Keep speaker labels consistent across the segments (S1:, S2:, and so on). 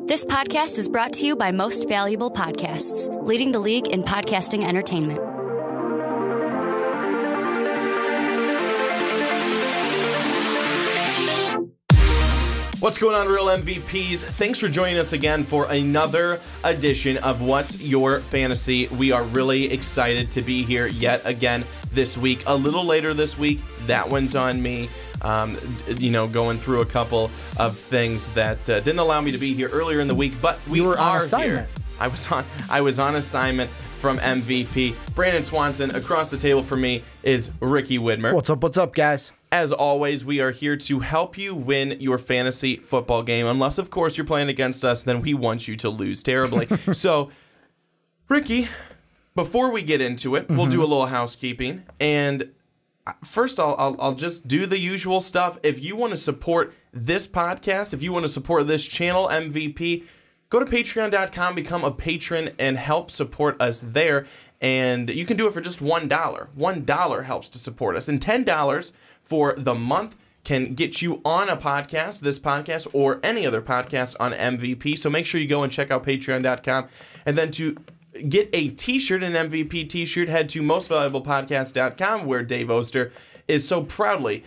S1: This podcast is brought to you by Most Valuable Podcasts, leading the league in podcasting entertainment.
S2: What's going on, real MVPs? Thanks for joining us again for another edition of What's Your Fantasy. We are really excited to be here yet again this week. A little later this week, that one's on me. Going through a couple of things that didn't allow me to be here earlier in the week, but we
S3: were on
S2: are
S3: assignment.
S2: here. I was on assignment from MVP. Brandon Swanson. Across the table from me is Ricky Widmer.
S3: What's up, guys?
S2: As always, we are here to help you win your fantasy football game. Unless, of course, you're playing against us, then we want you to lose terribly. So, Ricky, before we get into it, we'll do a little housekeeping. And first, I'll just do the usual stuff. If you want to support this podcast, if you want to support this channel, MVP, go to patreon.com, become a patron, and help support us there. And you can do it for just $1. $1 helps to support us. And $10 for the month can get you on a podcast, this podcast, or any other podcast on MVP. So make sure you go and check out patreon.com. And then to get a t-shirt, an MVP t-shirt, head to mostvaluablepodcast.com, where Dave Oster is so proudly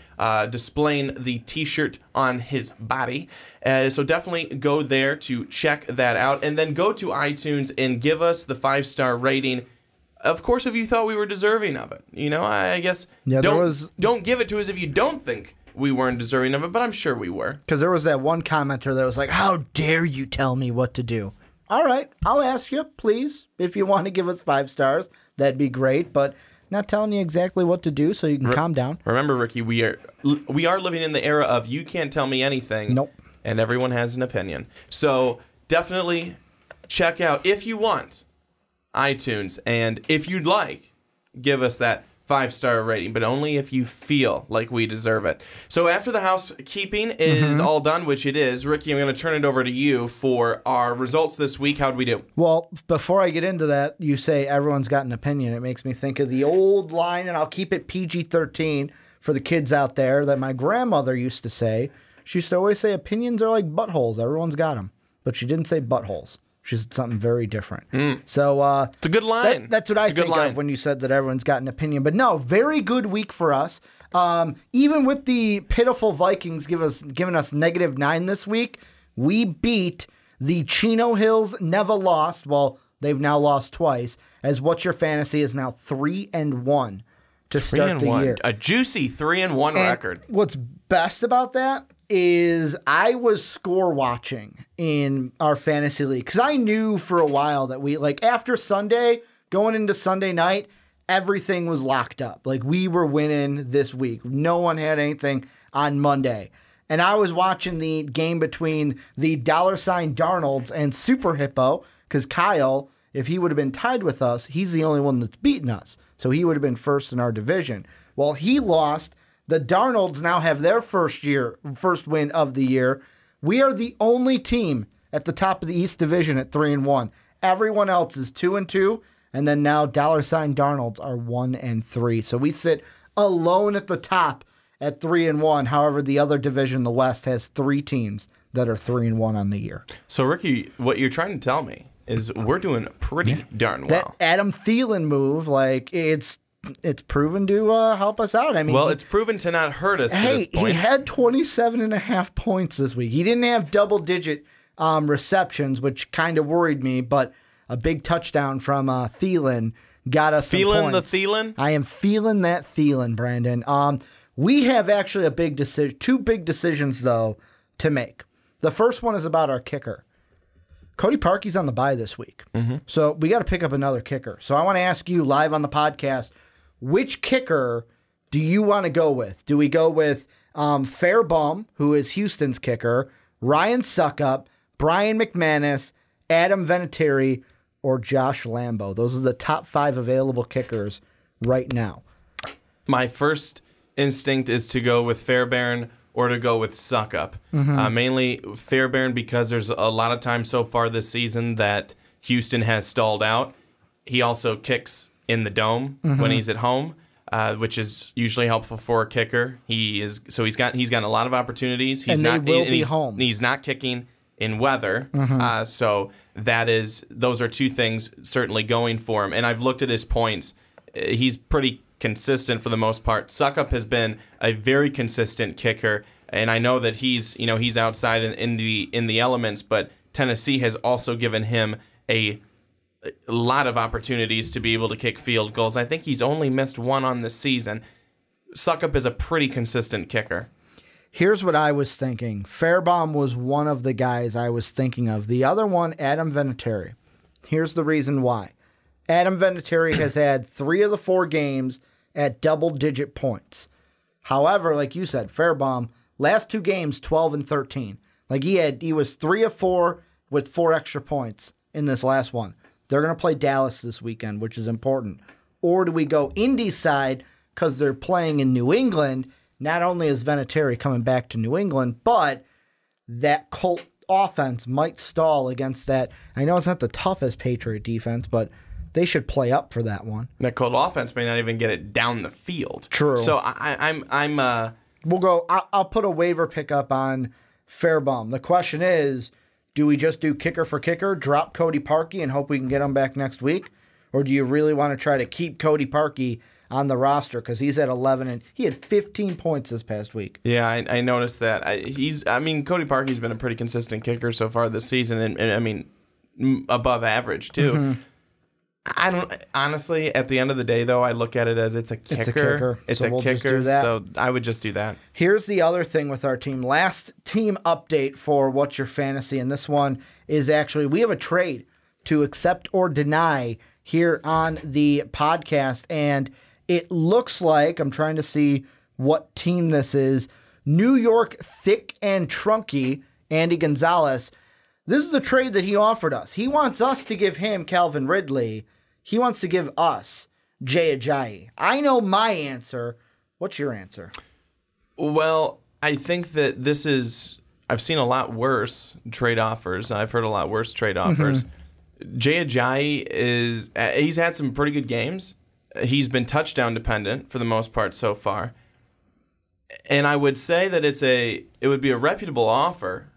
S2: displaying the t-shirt on his body. So definitely go there to check that out. And then go to iTunes and give us the 5-star rating. Of course, if you thought we were deserving of it. You know, I guess don't give it to us if you don't think we weren't deserving of it, but I'm sure we were.
S3: Because there was that one commenter that was like, how dare you tell me what to do? All right, I'll ask you, please. If you want to give us 5 stars, that'd be great, but not telling you exactly what to do so you can calm down.
S2: Remember, Ricky, we are living in the era of you can't tell me anything.
S3: Nope.
S2: And everyone has an opinion. So definitely check out, if you want, iTunes, and if you'd like, give us that 5-star rating, but only if you feel like we deserve it. So after the housekeeping is all done, which it is, Ricky, I'm going to turn it over to you for our results this week. How'd we do?
S3: Well, before I get into that, you say everyone's got an opinion. It makes me think of the old line, and I'll keep it PG-13 for the kids out there, that my grandmother used to say. She used to always say opinions are like buttholes. Everyone's got them. But she didn't say buttholes. She said something very different. So
S2: it's a good line.
S3: That's what I think of when you said that everyone's got an opinion. But no, very good week for us. Even with the pitiful Vikings giving us -9 this week, we beat the Chino Hills never lost. Well, they've now lost twice, as What's Your Fantasy is now 3-1 to start the year.
S2: A juicy 3-1 record.
S3: What's best about that is I was score watching in our fantasy league, because I knew for a while that we, like, after Sunday, going into Sunday night, everything was locked up. Like, we were winning this week. No one had anything on Monday. And I was watching the game between the $ Darnolds and Super Hippo, because Kyle, if he would have been tied with us, he's the only one that's beaten us. So he would have been first in our division. Well, he lost. The Darnolds now have their first win of the year. We are the only team at the top of the East Division at 3-1. Everyone else is 2-2, and then now $ Darnolds are 1-3. So we sit alone at the top at 3-1. However, the other division, the West, has 3 teams that are 3-1 on the year.
S2: So, Ricky, what you're trying to tell me is we're doing pretty darn well.
S3: That Adam Thielen move, like, it's proven to help us out. I mean,
S2: it's proven to not hurt us to this point.
S3: He had 27.5 points this week. He didn't have double-digit receptions, which kind of worried me, but a big touchdown from Thielen got us some points.
S2: Feeling the Thielen?
S3: I am feeling that Thielen, Brandon. We have actually a big decision, 2 big decisions, though, to make. The first one is about our kicker. Cody Parkey's on the bye this week, so we got to pick up another kicker. So I want to ask you live on the podcast, which kicker do you want to go with? Do we go with Fairbum, who is Houston's kicker, Ryan Suckup, Brian McManus, Adam Vinatieri, or Josh Lambo? Those are the top 5 available kickers right now.
S2: My first instinct is to go with Fairbairn or to go with Suckup. Mainly Fairbairn because there's a lot of times so far this season that Houston has stalled out. He also kicks in the dome when he's at home, which is usually helpful for a kicker. He's gotten a lot of opportunities.
S3: He's not kicking
S2: in weather. So those are two things certainly going for him. And I've looked at his points. He's pretty consistent for the most part. Suckup has been a very consistent kicker, and I know that he's outside in the elements, but Tennessee has also given him a lot of opportunities to be able to kick field goals. I think he's only missed one on the season. Suckup is a pretty consistent kicker.
S3: Here's what I was thinking. Fairbaum was one of the guys I was thinking of. The other one, Adam Vinatieri. Here's the reason why. Adam Vinatieri has had 3 of the 4 games at double-digit points. However, like you said, Fairbaum, last 2 games, 12 and 13. Like he was 3 of 4 with 4 extra points in this last one. They're going to play Dallas this weekend, which is important. Or do we go Indy's side because they're playing in New England? Not only is Vinatieri coming back to New England, but that Colt offense might stall against that. I know it's not the toughest Patriot defense, but they should play up for that one.
S2: That Colt offense may not even get it down the field.
S3: True.
S2: So
S3: We'll go. I'll put a waiver pickup on Fairbaum. The question is, do we just do kicker for kicker, drop Cody Parkey, and hope we can get him back next week, or do you really want to try to keep Cody Parkey on the roster because he's at 11 and he had 15 points this past week?
S2: Yeah, I noticed that. Cody Parkey's been a pretty consistent kicker so far this season, and above average too.
S3: Mm-hmm.
S2: I don't honestly. At the end of the day, though, I look at it as it's a kicker. It's a kicker. So I would just do that.
S3: Here's the other thing with our team. Last team update for What's Your Fantasy, and this one is actually we have a trade to accept or deny here on the podcast, and it looks like I'm trying to see what team this is. New York Thick and Trunky, Andy Gonzalez. This is the trade that he offered us. He wants us to give him Calvin Ridley. He wants to give us Jay Ajayi. I know my answer. What's your answer?
S2: Well, I think that this is... I've seen a lot worse trade offers. I've heard a lot worse trade offers. Jay Ajayi he's had some pretty good games. He's been touchdown dependent for the most part so far. And I would say that it would be a reputable offer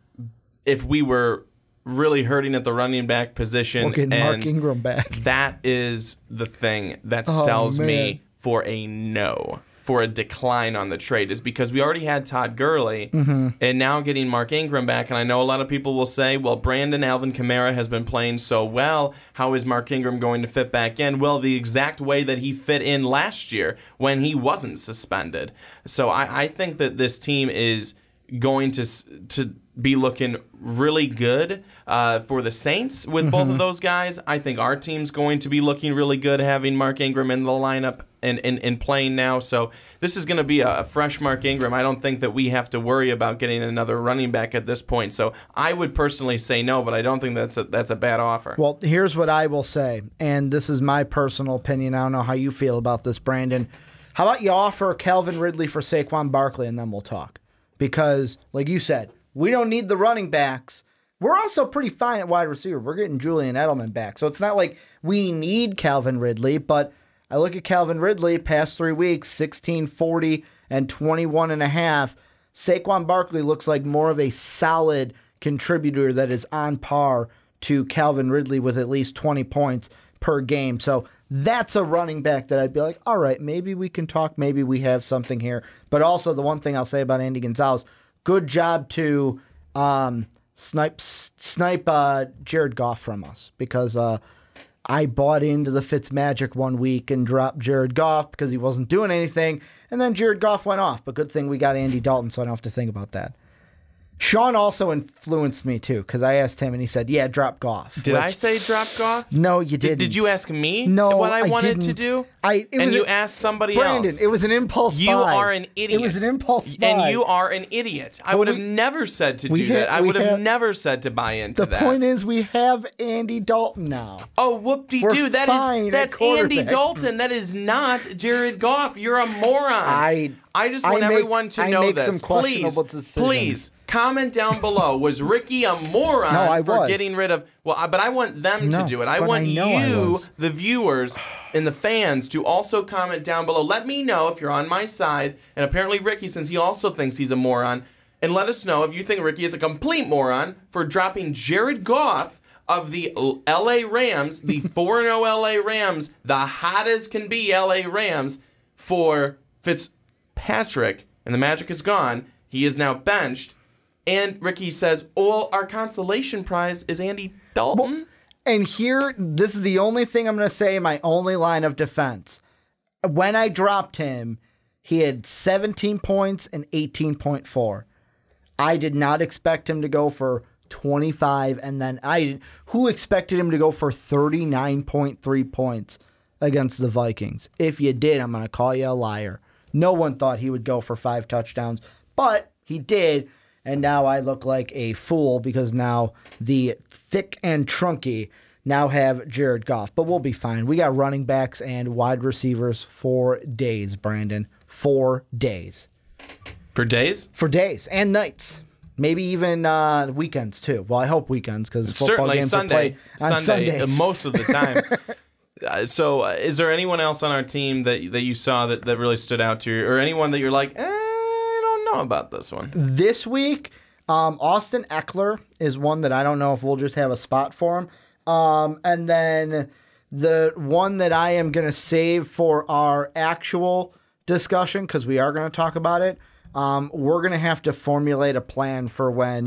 S2: if we were really hurting at the running back position.
S3: We're getting Mark Ingram back.
S2: That is the thing that sells me for a decline on the trade, is because we already had Todd Gurley, and now getting Mark Ingram back. And I know a lot of people will say, well, Brandon Alvin Kamara has been playing so well. How is Mark Ingram going to fit back in? Well, the exact way that he fit in last year when he wasn't suspended. So I think that this team is going to be looking really good for the Saints with both of those guys. I think our team's going to be looking really good having Mark Ingram in the lineup and playing now. So this is going to be a fresh Mark Ingram. I don't think that we have to worry about getting another running back at this point. So I would personally say no, but I don't think that's a bad offer.
S3: Well, here's what I will say, and this is my personal opinion. I don't know how you feel about this, Brandon. How about you offer Calvin Ridley for Saquon Barkley, and then we'll talk. Because, like you said, we don't need the running backs. We're also pretty fine at wide receiver. We're getting Julian Edelman back. So it's not like we need Calvin Ridley, but I look at Calvin Ridley past 3 weeks, 16, 40, and 21.5. Saquon Barkley looks like more of a solid contributor that is on par to Calvin Ridley with at least 20 points per game. So that's a running back that I'd be like, all right, maybe we can talk. Maybe we have something here. But also the one thing I'll say about Andy Gonzalez, good job to snipe Jared Goff from us, because I bought into the Fitzmagic one week and dropped Jared Goff because he wasn't doing anything, and then Jared Goff went off. But good thing we got Andy Dalton, so I don't have to think about that. Sean also influenced me, too, because I asked him, and he said, yeah, drop Goff.
S2: Did I say drop Goff?
S3: No, you didn't.
S2: Did you ask me
S3: what
S2: I wanted to do? You asked somebody
S3: Brandon,
S2: else.
S3: it was an impulse buy.
S2: You are an idiot.
S3: It was an impulse buy.
S2: And you are an idiot. I would have never said to do that. I would have never said to buy into that.
S3: The point is, we have Andy Dalton now.
S2: Oh, whoop-de-doo. That's Andy Dalton. That is not Jared Goff. You're a moron. I just want everyone to know this. Please, comment down below. Was Ricky a moron for getting rid of... Well, but I want them to do it. I want you, the viewers and the fans, to also comment down below. Let me know if you're on my side. And apparently Ricky, since he also thinks he's a moron, and let us know if you think Ricky is a complete moron for dropping Jared Goff of the LA Rams, the 4-0 LA Rams, the hot as can be LA Rams, for Fitzpatrick. And the magic is gone. He is now benched. And Ricky says, our consolation prize is Andy Dalton.
S3: Well, and here, this is the only thing I'm going to say, my only line of defense. When I dropped him, he had 17 points and 18.4. I did not expect him to go for 25, and then who expected him to go for 39.3 points against the Vikings? If you did, I'm going to call you a liar. No one thought he would go for 5 touchdowns, but he did. And now I look like a fool because now the thick and trunky now have Jared Goff. But we'll be fine. We got running backs and wide receivers 4 days, Brandon. 4 days.
S2: For days?
S3: For days and nights. Maybe even weekends, too. Well, I hope weekends because football
S2: certainly
S3: games
S2: Sunday,
S3: are played on Sundays.
S2: Most of the time. So is there anyone else on our team that you saw that really stood out to you? Or anyone that you're like, I don't know about this one?
S3: This week, Austin Eckler is one that I don't know if we'll just have a spot for him. And then the one that I am going to save for our actual discussion, because we are going to talk about it, we're going to have to formulate a plan for when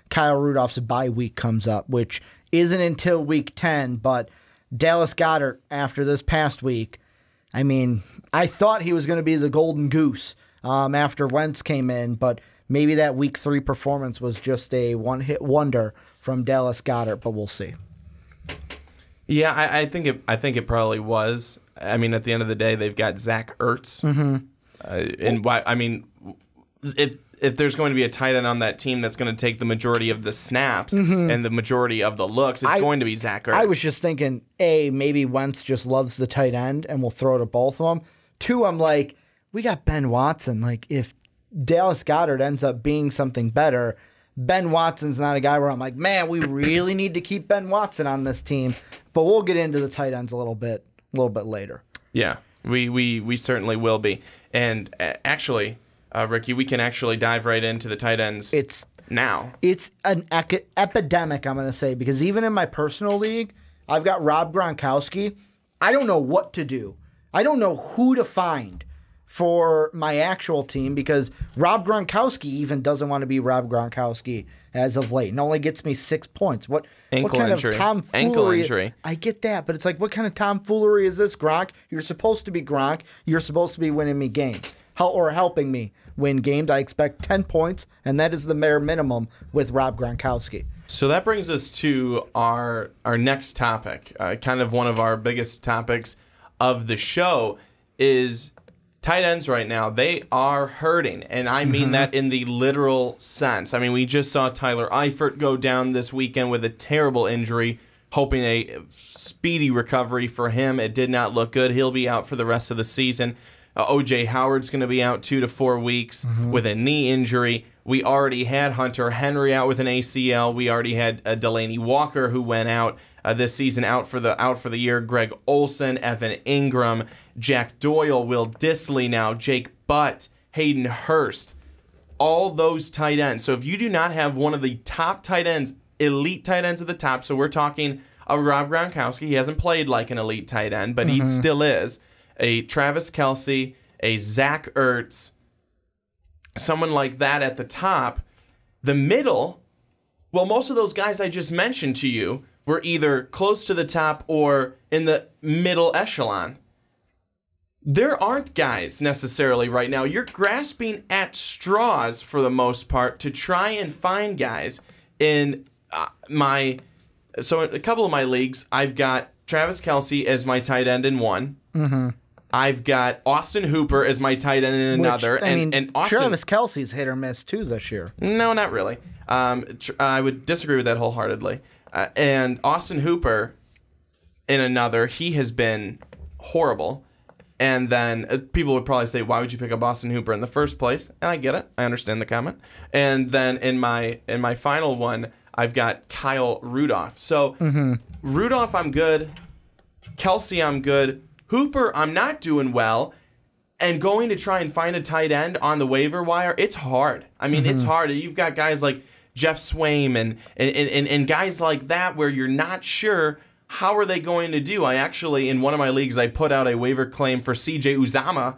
S3: Kyle Rudolph's bye week comes up, which isn't until week 10, but Dallas Goedert, after this past week, I mean, I thought he was going to be the golden goose after Wentz came in, but maybe that week 3 performance was just a one-hit wonder from Dallas Goedert, but we'll see.
S2: Yeah, I think it probably was. I mean, at the end of the day, they've got Zach Ertz. Mm-hmm. And I mean, if there's going to be a tight end on that team that's going to take the majority of the snaps and the majority of the looks, it's going to be Zach Ertz.
S3: I was just thinking, maybe Wentz just loves the tight end and we'll throw to both of them. 2, I'm like, we got Ben Watson. Like, if Dallas Goedert ends up being something better, Ben Watson's not a guy where I'm like, man, we really need to keep Ben Watson on this team. But we'll get into the tight ends a little bit later.
S2: Yeah, we certainly will be. And actually, Ricky, we can actually dive right into the tight ends now. It's
S3: an epidemic, I'm going to say, because even in my personal league, I've got Rob Gronkowski. I don't know what to do. I don't know who to find for my actual team because Rob Gronkowski even doesn't want to be Rob Gronkowski as of late and only gets me 6 points. What kind of tomfoolery?
S2: Ankle injury.
S3: I get that, but it's like, what kind of tomfoolery is this, Gronk? You're supposed to be Gronk. You're supposed to be winning me games or helping me win games. I expect 10 points, and that is the bare minimum with Rob Gronkowski.
S2: So that brings us to our next topic, kind of one of our biggest topics of the show is tight ends right now. They are hurting, and I mean that in the literal sense. I mean, we just saw Tyler Eifert go down this weekend with a terrible injury, hoping a speedy recovery for him. It did not look good. He'll be out for the rest of the season. O.J. Howard's going to be out 2 to 4 weeks with a knee injury. We already had Hunter Henry out with an ACL. We already had Delaney Walker, who went out this season, out for the year. Greg Olsen, Evan Ingram, Jack Doyle, Will Dissly now, Jake Butt, Hayden Hurst, all those tight ends. So if you do not have one of the top tight ends, elite tight ends at the top, so we're talking of Rob Gronkowski. He hasn't played like an elite tight end, but he still is. A Travis Kelce, a Zach Ertz, someone like that at the top. The middle, well, most of those guys I just mentioned to you were either close to the top or in the middle echelon. There aren't guys necessarily right now. You're grasping at straws for the most part to try and find guys. In so in a couple of my leagues, I've got Travis Kelce as my tight end in one. I've got Austin Hooper as my tight end in another.
S3: And Austin, Travis Kelce's hit or miss too this year.
S2: No, not really. I would disagree with that wholeheartedly. And Austin Hooper in another, he has been horrible. And then people would probably say, why would you pick up Austin Hooper in the first place? And I get it. I understand the comment. And then in my final one, I've got Kyle Rudolph. So Rudolph, I'm good. Kelce, I'm good. Hooper, I'm not doing well. And going to try and find a tight end on the waiver wire, it's hard. I mean, it's hard. You've got guys like Jeff Swaim and guys like that where you're not sure how are they going to do. I actually, in one of my leagues, I put out a waiver claim for C.J. Uzomah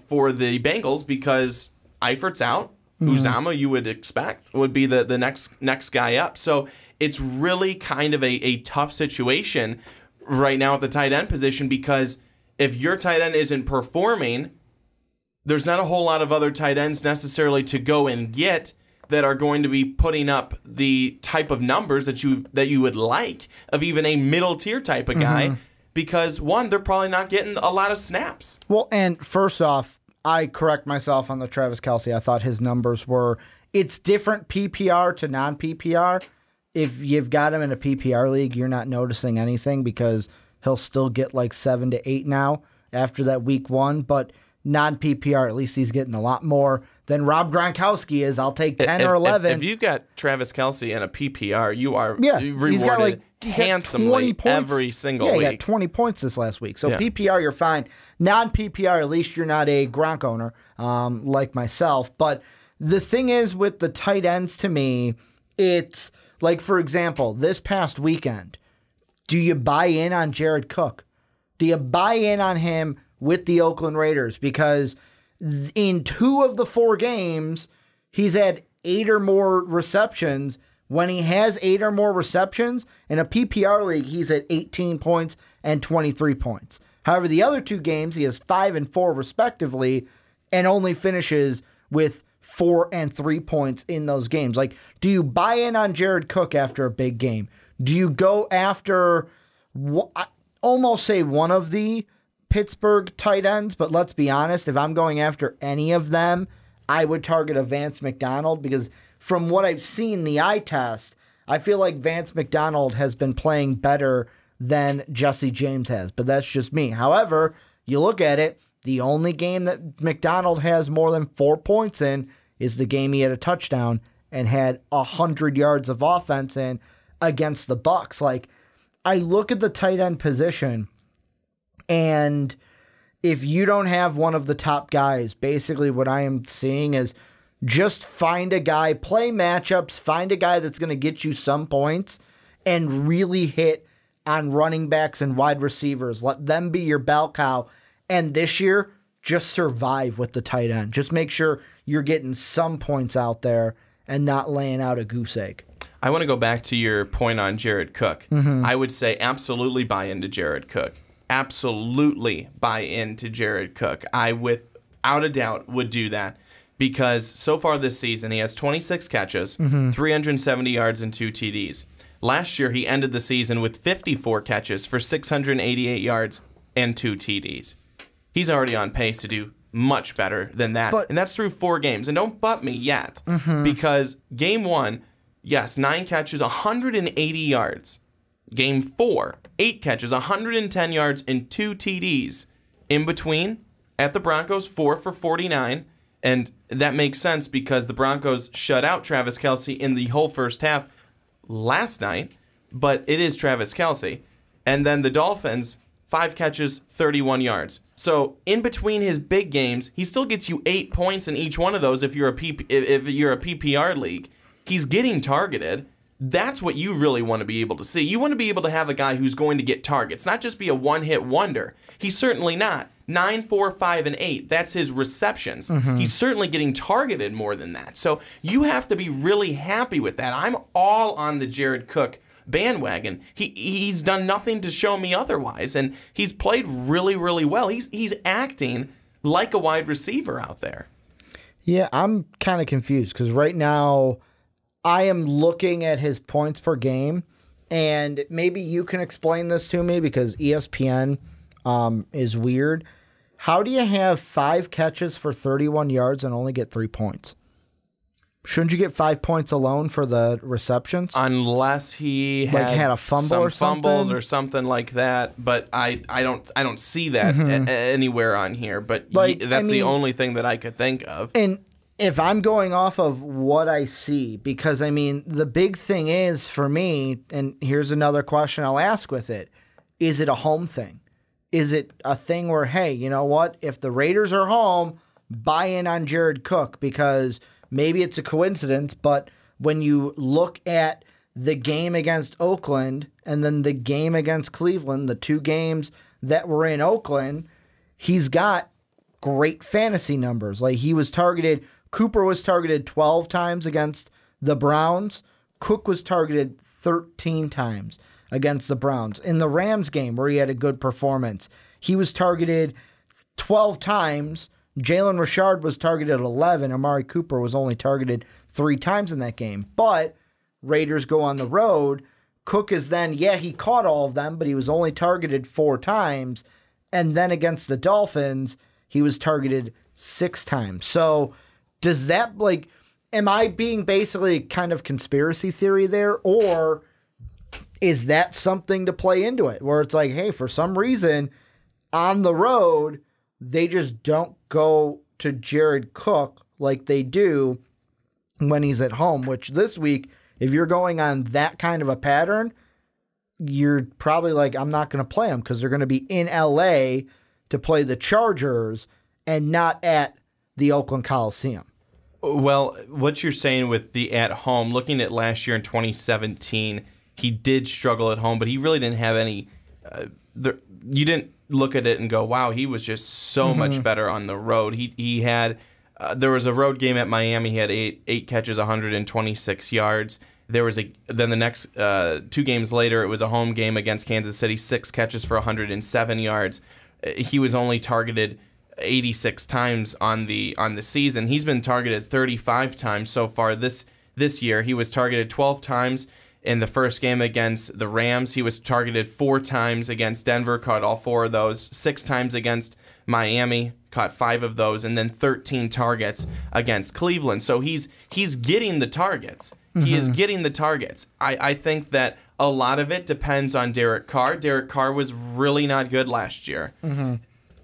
S2: for the Bengals because Eifert's out. Uzomah, you would expect, would be the next guy up. So it's really kind of a tough situation right now at the tight end position because if your tight end isn't performing, there's not a whole lot of other tight ends necessarily to go and get that are going to be putting up the type of numbers that you would like of even a middle tier type of guy because, one, they're probably not getting a lot of snaps.
S3: Well, and first off, I correct myself on the Travis Kelce. I thought his numbers were, it's different PPR to non-PPR. If you've got him in a PPR league, you're not noticing anything because he'll still get like 7 to 8 now after that week 1. But non-PPR, at least he's getting a lot more than Rob Gronkowski is. I'll take 10 or 11.
S2: If you've got Travis Kelce in a PPR, you are rewarded
S3: he's got
S2: handsomely every single week.
S3: Yeah, he got 20 points this last week. So PPR, you're fine. Non-PPR, at least you're not a Gronk owner like myself. But the thing is with the tight ends to me, it's like, for example, this past weekend, do you buy in on Jared Cook? Do you buy in on him with the Oakland Raiders? Because in 2 of the 4 games, he's had 8 or more receptions. When he has 8 or more receptions, in a PPR league, he's at 18 points and 23 points. However, the other 2 games, he has 5 and 4 respectively, and only finishes with 4 and 3 points in those games. Like, do you buy in on Jared Cook after a big game? Do you go after, I almost say one of the Pittsburgh tight ends, but let's be honest, if I'm going after any of them, I would target a Vance McDonald because from what I've seen, the eye test, I feel like Vance McDonald has been playing better than Jesse James has, but that's just me. However, you look at it, the only game that McDonald has more than 4 points in is the game he had a touchdown and had 100 yards of offense in against the Bucs. Like, I look at the tight end position, and if you don't have one of the top guys, basically what I am seeing is just find a guy, play matchups, find a guy that's going to get you some points, and really hit on running backs and wide receivers. Let them be your bell cow. And this year, just survive with the tight end. Just make sure you're getting some points out there and not laying out a goose egg.
S2: I want to go back to your point on Jared Cook. I would say absolutely buy into Jared Cook. Absolutely buy into Jared Cook. I, without a doubt, would do that because so far this season, he has 26 catches, 370 yards, and 2 TDs. Last year, he ended the season with 54 catches for 688 yards and 2 TDs. He's already on pace to do much better than that. And that's through 4 games. And don't butt me yet because game 1, yes, 9 catches, 180 yards. Game 4, 8 catches, 110 yards, and 2 TDs. In between, at the Broncos, 4 for 49. And that makes sense because the Broncos shut out Travis Kelce in the whole first half last night. But it is Travis Kelce. And then the Dolphins, 5 catches, 31 yards. So in between his big games, he still gets you 8 points in each one of those if you're a PPR league. He's getting targeted. That's what you really want to be able to see. You want to be able to have a guy who's going to get targets, not just be a one-hit wonder. He's certainly not. 9, 4, 5, and 8, that's his receptions. He's certainly getting targeted more than that. So you have to be really happy with that. I'm all on the Jared Cook bandwagon. He's done nothing to show me otherwise, and he's played really, really well. He's acting like a wide receiver out there.
S3: Yeah, I'm kind of confused because right now I am looking at his points per game, and maybe you can explain this to me because ESPN is weird. How do you have 5 catches for 31 yards and only get 3 points? Shouldn't you get 5 points alone for the receptions?
S2: Unless he had
S3: a fumble
S2: some
S3: or something?
S2: fumbles or something like that. But I don't see that anywhere on here. But that's the only thing that I could think of.
S3: And if I'm going off of what I see, because I mean, the big thing is for me, and here's another question I'll ask with it, is it a home thing? is it a thing where, hey, you know what? If the Raiders are home, buy in on Jared Cook, because maybe it's a coincidence, but when you look at the game against Oakland and then the game against Cleveland, the two games that were in Oakland, he's got great fantasy numbers. Like Cooper was targeted 12 times against the Browns. Cook was targeted 13 times against the Browns. In the Rams game where he had a good performance, he was targeted 12 times. Jalen Richard was targeted 11. Amari Cooper was only targeted 3 times in that game. But Raiders go on the road. Cook is then, he caught all of them, but he was only targeted 4 times. And then against the Dolphins, he was targeted 6 times. So does that, am I being basically kind of conspiracy theory there? Or is that something to play into it? Where it's like, hey, for some reason, on the road, they just don't go to Jared Cook like they do when he's at home, which this week, if you're going on that kind of a pattern, you're probably like, I'm not going to play them because they're going to be in LA to play the Chargers and not at the Oakland Coliseum.
S2: Well, what you're saying with the at home, looking at last year in 2017, he did struggle at home, but he really didn't have any. You didn't look at it and go, wow, he was just so much better on the road. He had, there was a road game at Miami. He had eight catches, 126 yards. Then the next 2 games later, it was a home game against Kansas City, 6 catches for 107 yards. He was only targeted 86 times on the season. He's been targeted 35 times so far this year. He was targeted 12 times in the first game against the Rams. He was targeted 4 times against Denver, caught all 4 of those. 6 times against Miami, caught 5 of those, and then 13 targets against Cleveland. So he's getting the targets. He is getting the targets. I think that a lot of it depends on Derek Carr. Derek Carr was really not good last year.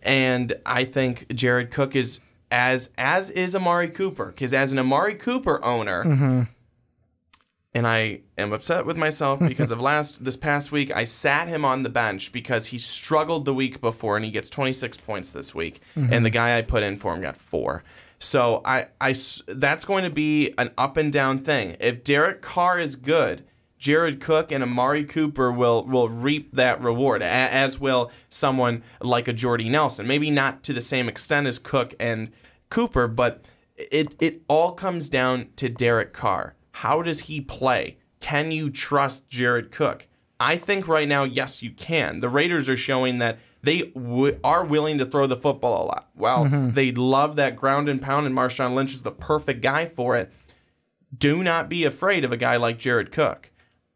S2: And I think Jared Cook is, as is Amari Cooper, because as an Amari Cooper owner, and I am upset with myself because of this past week, I sat him on the bench because he struggled the week before, and he gets 26 points this week, and the guy I put in for him got 4. So that's going to be an up and down thing. If Derek Carr is good, Jared Cook and Amari Cooper will reap that reward, as will someone like a Jordy Nelson. Maybe not to the same extent as Cook and Cooper, but it all comes down to Derek Carr. How does he play? Can you trust Jared Cook? I think right now, yes, you can. The Raiders are showing that they are willing to throw the football a lot. Well, they love that ground and pound, and Marshawn Lynch is the perfect guy for it. Do not be afraid of a guy like Jared Cook.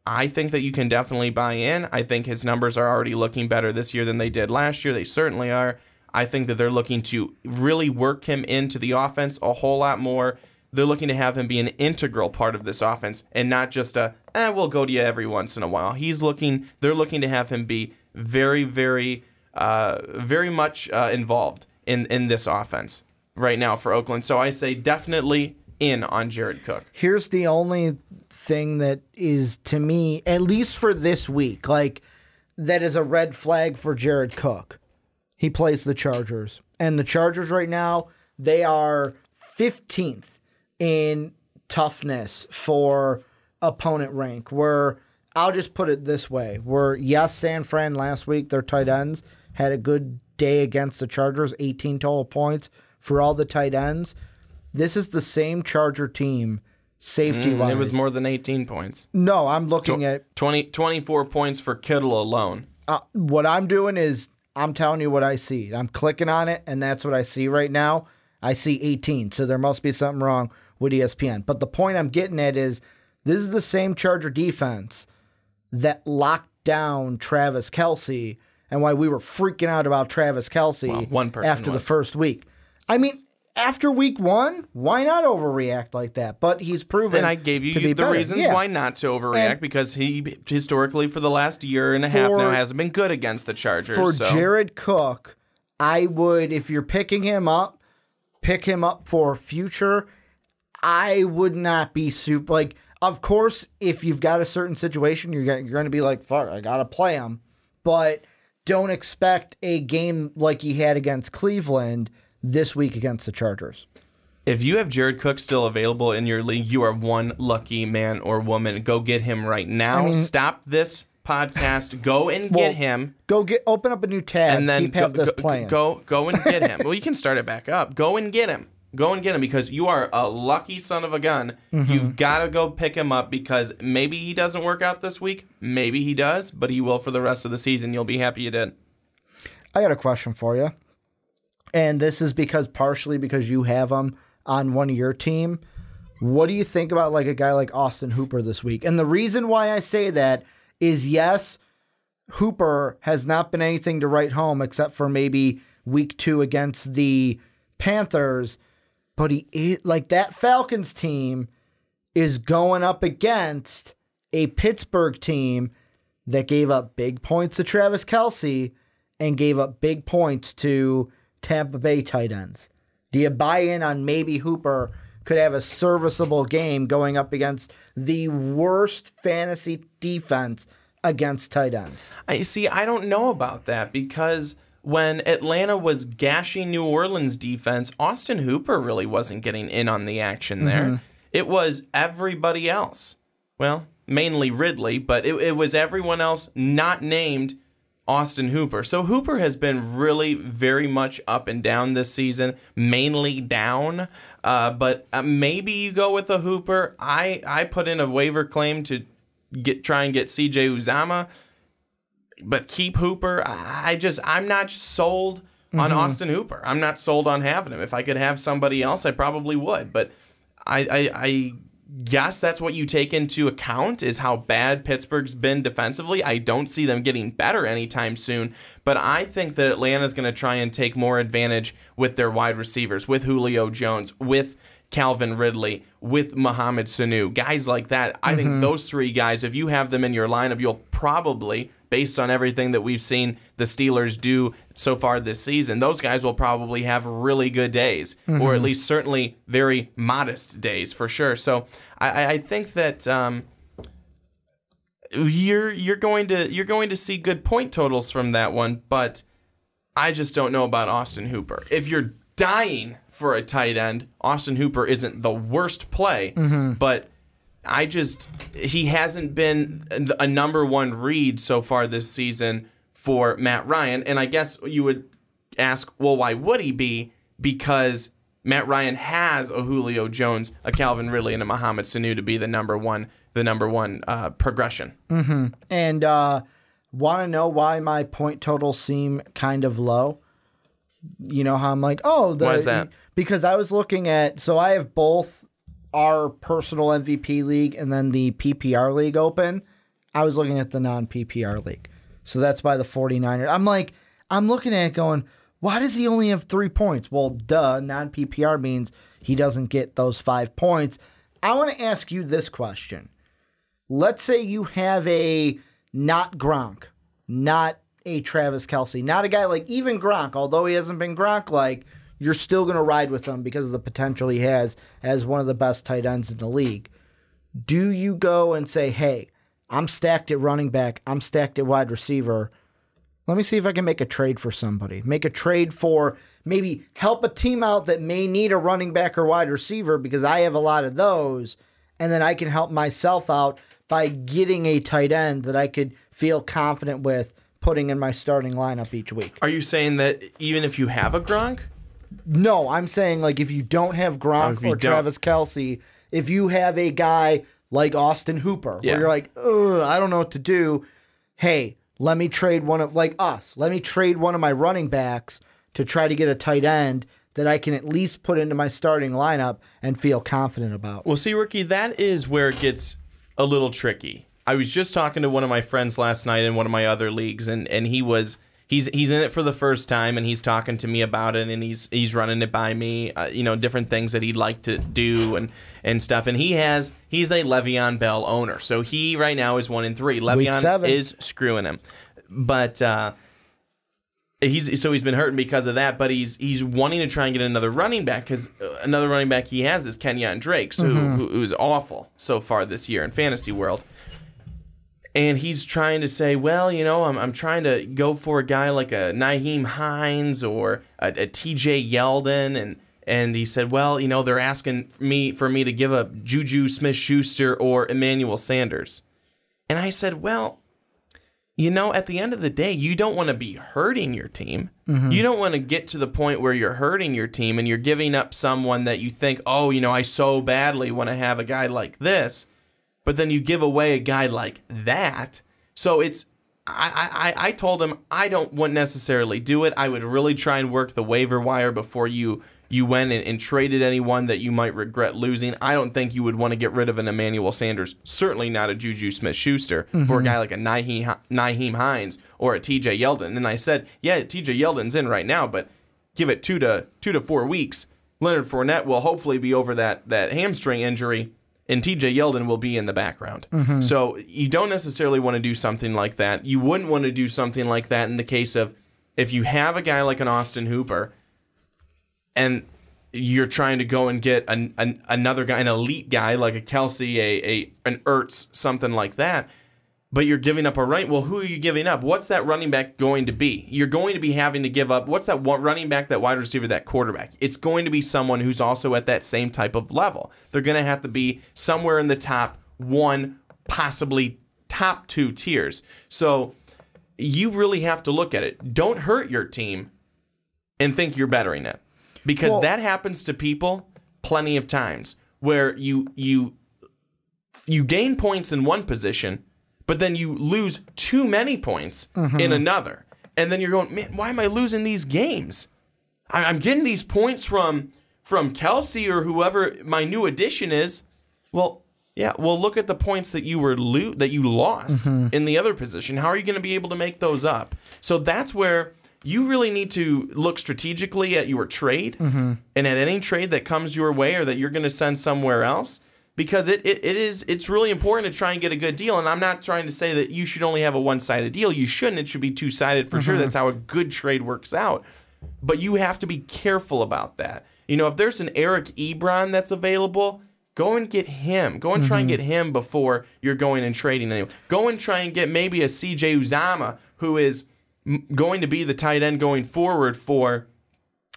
S2: I think that you can definitely buy in. I think his numbers are already looking better this year than they did last year. They certainly are. I think that they're looking to really work him into the offense a whole lot more. They're looking to have him be an integral part of this offense and not just we'll go to you every once in a while. They're looking to have him be very, very, very much involved in this offense right now for Oakland. So I say definitely in on Jared Cook.
S3: Here's the only thing that is, to me, at least for this week, that is a red flag for Jared Cook. He plays the Chargers. And the Chargers right now, they are 15th in toughness for opponent rank, where I'll just put it this way, where yes, San Fran last week, their tight ends had a good day against the Chargers, 18 total points for all the tight ends. This is the same Charger team safety-wise.
S2: It was more than 18 points.
S3: No, I'm looking at
S2: 24 points for Kittle alone.
S3: What I'm doing is I'm telling you what I see. I'm clicking on it, and that's what I see right now. I see 18, so there must be something wrong with ESPN. But the point I'm getting at is this is the same Charger defense that locked down Travis Kelce, and why we were freaking out about Travis Kelce after the first week. I mean, after week 1, why not overreact like that? But he's proven
S2: and I gave you
S3: to be
S2: the
S3: better.
S2: reasons why not to overreact, because he historically for the last year and a half now hasn't been good against the Chargers.
S3: For Jared Cook, I would, if you're picking him up, pick him up for future. I would not be super, of course, if you've got a certain situation, you're going to be like, fuck, I got to play him. But don't expect a game like he had against Cleveland this week against the Chargers.
S2: If you have Jared Cook still available in your league, you are one lucky man or woman. Go get him right now. Stop this podcast. Go and get him.
S3: Open up a new tab.
S2: And then
S3: have this playing.
S2: Go and get him. Well, you can start it back up. Go and get him. Go and get him because you are a lucky son of a gun. You've got to go pick him up because maybe he doesn't work out this week. Maybe he does, but he will for the rest of the season. You'll be happy you did.
S3: I got a question for you. And this is partially because you have him on one of your team. What do you think about like a guy like Austin Hooper this week? And the reason why I say that is, yes, Hooper has not been anything to write home except for maybe week 2 against the Panthers. But that Falcons team is going up against a Pittsburgh team that gave up big points to Travis Kelce and gave up big points to Tampa Bay tight ends. Do you buy in on maybe Hooper could have a serviceable game going up against the worst fantasy defense against tight ends?
S2: I don't know about that because when Atlanta was gashing New Orleans defense, Austin Hooper really wasn't getting in on the action there. It was everybody else. Well, mainly Ridley, but it was everyone else not named Austin Hooper. So Hooper has been really very much up and down this season, mainly down. But maybe you go with a Hooper. I put in a waiver claim to try and get CJ Uzama. But keep Hooper. I'm not sold on Austin Hooper. I'm not sold on having him. If I could have somebody else, I probably would. But I guess that's what you take into account is how bad Pittsburgh's been defensively. I don't see them getting better anytime soon. But I think that Atlanta's going to try and take more advantage with their wide receivers, with Julio Jones, with Calvin Ridley, with Mohamed Sanu, guys like that. I think those 3 guys, if you have them in your lineup, you'll probably, based on everything that we've seen the Steelers do so far this season, those guys will probably have really good days, or at least certainly very modest days for sure. So I think that you're going to see good point totals from that one, but I just don't know about Austin Hooper. If you're dying for a tight end, Austin Hooper isn't the worst play, but he hasn't been a number 1 read so far this season for Matt Ryan. And I guess you would ask, well, why would he be? Because Matt Ryan has a Julio Jones, a Calvin Ridley, and a Mohamed Sanu to be the number one progression.
S3: And want to know why my point totals seem kind of low? You know how I'm like, why is that? Because I was looking at, so I have both our personal MVP league and then the PPR league open. I was looking at the non-PPR league. So that's by the 49ers. I'm looking at it going, why does he only have 3 points? Well, non-PPR means he doesn't get those 5 points. I want to ask you this question. Let's say you have a not Gronk, not a Travis Kelce, not a guy like even Gronk, although he hasn't been Gronk-like, you're still going to ride with him because of the potential he has as one of the best tight ends in the league. Do you go and say, hey, I'm stacked at running back, I'm stacked at wide receiver, let me see if I can make a trade for somebody. Make a trade for maybe help a team out that may need a running back or wide receiver because I have a lot of those, and then I can help myself out by getting a tight end that I could feel confident with putting in my starting lineup each week.
S2: Are you saying that even if you have a Gronk?
S3: No, I'm saying like if you don't have Gronk or Travis Kelce, if you have a guy like Austin Hooper, where you're like, I don't know what to do. Hey, let me trade one of my running backs to try to get a tight end that I can at least put into my starting lineup and feel confident about.
S2: Well, see, Ricky, that is where it gets a little tricky. I was just talking to one of my friends last night in one of my other leagues, and he's in it for the first time, and he's talking to me about it, and he's running it by me, different things that he'd like to do and stuff. And he's a Le'Veon Bell owner, so he right now is 1-3. Le'Veon is screwing him, but he's been hurting because of that. But he's wanting to try and get another running back because another running back he has is Kenyon Drake, who's awful so far this year in fantasy world. And he's trying to say, well, I'm trying to go for a guy like a Nyheim Hines or a TJ Yeldon. And he said, well, they're asking for me to give up Juju Smith-Schuster or Emmanuel Sanders. And I said, well, at the end of the day, you don't want to be hurting your team. Mm-hmm. You don't want to get to the point where you're hurting your team and you're giving up someone that you think, I so badly want to have a guy like this. But then you give away a guy like that. So I told him I don't want necessarily do it. I would really try and work the waiver wire before you went and traded anyone that you might regret losing. I don't think you would want to get rid of an Emmanuel Sanders, certainly not a Juju Smith-Schuster, for a guy like a Nyheim Hines or a TJ Yeldon. And I said, yeah, TJ Yeldon's in right now, but give it 2 to 4 weeks. Leonard Fournette will hopefully be over that hamstring injury, and TJ Yeldon will be in the background. Mm-hmm. So you don't necessarily want to do something like that. You wouldn't want to do something like that in the case of if you have a guy like an Austin Hooper and you're trying to go and get another guy, an elite guy like a Kelsey, an Ertz, something like that, but you're giving up a running. Well, who are you giving up? What's that running back going to be? You're going to be having to give up. What's that running back, that wide receiver, that quarterback? It's going to be someone who's also at that same type of level. They're going to have to be somewhere in the top 1, possibly top 2 tiers. So you really have to look at it. Don't hurt your team and think you're bettering it. Because that happens to people plenty of times where you gain points in one position, but then you lose too many points in another. And then you're going, man, why am I losing these games? I'm getting these points from Kelsey or whoever my new addition is. Well, yeah, look at the points that you lost in the other position. How are you going to be able to make those up? So that's where you really need to look strategically at your trade and at any trade that comes your way or that you're going to send somewhere else, because it's really important to try and get a good deal. And I'm not trying to say that you should only have a one-sided deal. You shouldn't. It should be two-sided for sure. That's how a good trade works out. But you have to be careful about that. If there's an Eric Ebron that's available, go and get him. Go and try and get him before you're going and trading anyone. Go and try and get maybe a CJ Uzomah, who is going to be the tight end going forward for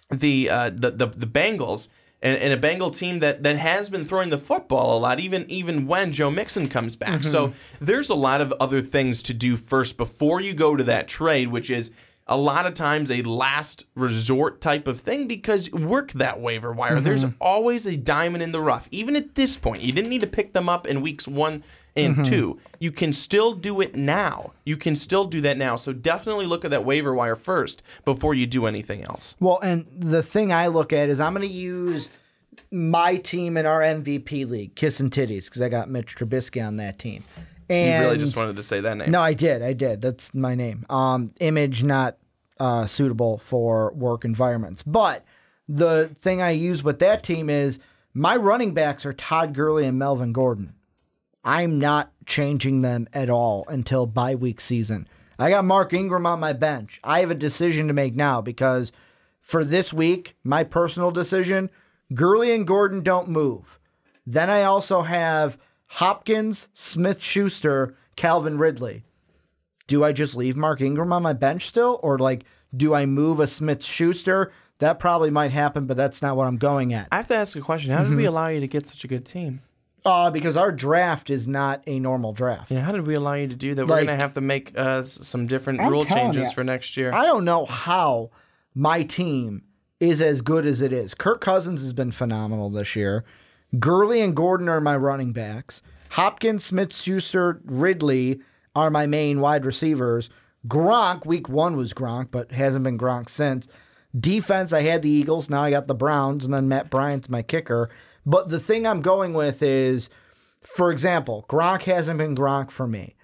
S2: the Bengals, and a Bengal team that has been throwing the football a lot, even when Joe Mixon comes back. So there's a lot of other things to do first before you go to that trade, which is a lot of times a last resort type of thing, because work that waiver wire. There's always a diamond in the rough. Even at this point, you didn't need to pick them up in weeks 1 and 2. You can still do it now. You can still do that now. So definitely look at that waiver wire first before you do anything else.
S3: Well, and the thing I look at is I'm going to use my team in our MVP league, Kiss and Titties, because I got Mitch Trubisky on that team. And
S2: you really just wanted to say that name.
S3: No, I did. That's my name. Image not suitable for work environments. But the thing I use with that team is my running backs are Todd Gurley and Melvin Gordon. I'm not changing them at all until bye-week season. I got Mark Ingram on my bench. I have a decision to make now, because for this week, my personal decision, Gurley and Gordon don't move. Then I also have Hopkins, Smith-Schuster, Calvin Ridley. Do I just leave Mark Ingram on my bench still? Or do I move a Smith-Schuster? That probably might happen, but that's not what I'm going at.
S2: I have to ask a question. How did we allow you to get such a good team?
S3: Because our draft is not a normal draft.
S2: Yeah, how did we allow you to do that? We're going to have to make some different rule changes for next year.
S3: I don't know how my team is as good as it is. Kirk Cousins has been phenomenal this year. Gurley and Gordon are my running backs. Hopkins, Smith-Schuster, Ridley are my main wide receivers. Gronk, week 1 was Gronk, but hasn't been Gronk since. Defense, I had the Eagles. Now I got the Browns, and then Matt Bryant's my kicker. But the thing I'm going with is, for example, Gronk hasn't been Gronk for me.